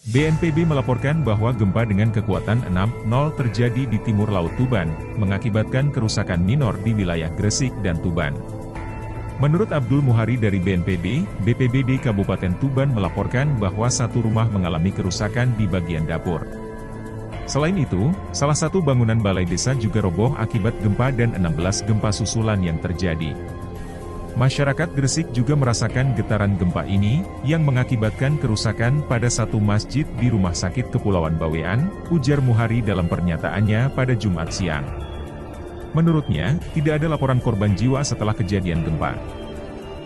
BNPB melaporkan bahwa gempa dengan kekuatan 6,0 terjadi di timur Laut Tuban, mengakibatkan kerusakan minor di wilayah Gresik dan Tuban. Menurut Abdul Muhari dari BNPB, BPBD Kabupaten Tuban melaporkan bahwa satu rumah mengalami kerusakan di bagian dapur. Selain itu, salah satu bangunan balai desa juga roboh akibat gempa dan 16 gempa susulan yang terjadi. Masyarakat Gresik juga merasakan getaran gempa ini, yang mengakibatkan kerusakan pada satu masjid di Rumah Sakit Kepulauan Bawean, ujar Muhari dalam pernyataannya pada Jumat siang. Menurutnya, tidak ada laporan korban jiwa setelah kejadian gempa.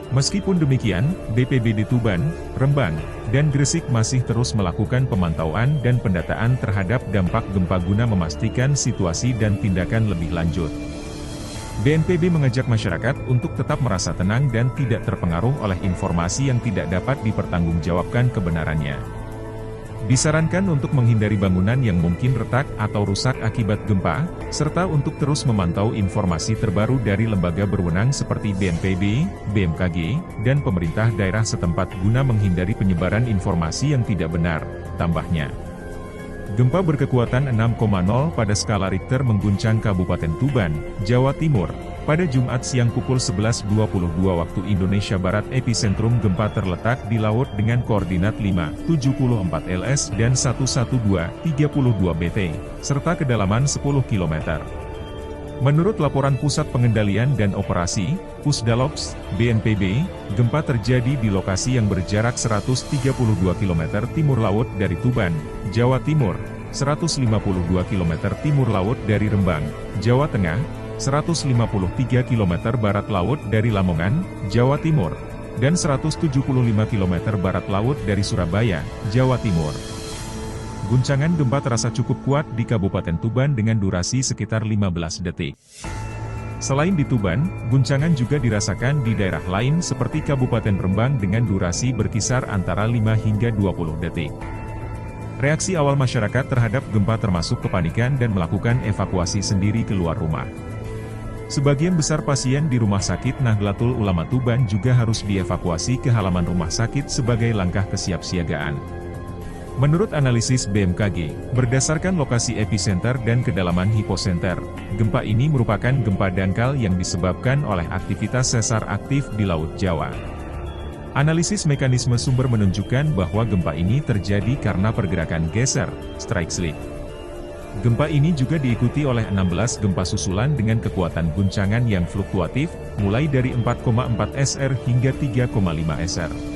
Meskipun demikian, BPBD Tuban, Rembang, dan Gresik masih terus melakukan pemantauan dan pendataan terhadap dampak gempa guna memastikan situasi dan tindakan lebih lanjut. BNPB mengajak masyarakat untuk tetap merasa tenang dan tidak terpengaruh oleh informasi yang tidak dapat dipertanggungjawabkan kebenarannya. Disarankan untuk menghindari bangunan yang mungkin retak atau rusak akibat gempa, serta untuk terus memantau informasi terbaru dari lembaga berwenang seperti BNPB, BMKG, dan pemerintah daerah setempat guna menghindari penyebaran informasi yang tidak benar, tambahnya. Gempa berkekuatan 6,0 pada skala Richter mengguncang Kabupaten Tuban, Jawa Timur, pada Jumat siang pukul 11.22 waktu Indonesia Barat. Epicentrum gempa terletak di laut dengan koordinat 5,74 LS dan 112,32 BT, serta kedalaman 10 km. Menurut laporan Pusat Pengendalian dan Operasi, Pusdalops, BNPB, gempa terjadi di lokasi yang berjarak 132 km timur laut dari Tuban, Jawa Timur, 152 km timur laut dari Rembang, Jawa Tengah, 153 km barat laut dari Lamongan, Jawa Timur, dan 175 km barat laut dari Surabaya, Jawa Timur. Guncangan gempa terasa cukup kuat di Kabupaten Tuban dengan durasi sekitar 15 detik. Selain di Tuban, guncangan juga dirasakan di daerah lain seperti Kabupaten Rembang dengan durasi berkisar antara 5 hingga 20 detik. Reaksi awal masyarakat terhadap gempa termasuk kepanikan dan melakukan evakuasi sendiri keluar rumah. Sebagian besar pasien di Rumah Sakit Nahdlatul Ulama Tuban juga harus dievakuasi ke halaman rumah sakit sebagai langkah kesiapsiagaan. Menurut analisis BMKG, berdasarkan lokasi epicenter dan kedalaman hiposenter, gempa ini merupakan gempa dangkal yang disebabkan oleh aktivitas sesar aktif di Laut Jawa. Analisis mekanisme sumber menunjukkan bahwa gempa ini terjadi karena pergerakan geser, strike slip. Gempa ini juga diikuti oleh 16 gempa susulan dengan kekuatan guncangan yang fluktuatif, mulai dari 4,4 SR hingga 3,5 SR.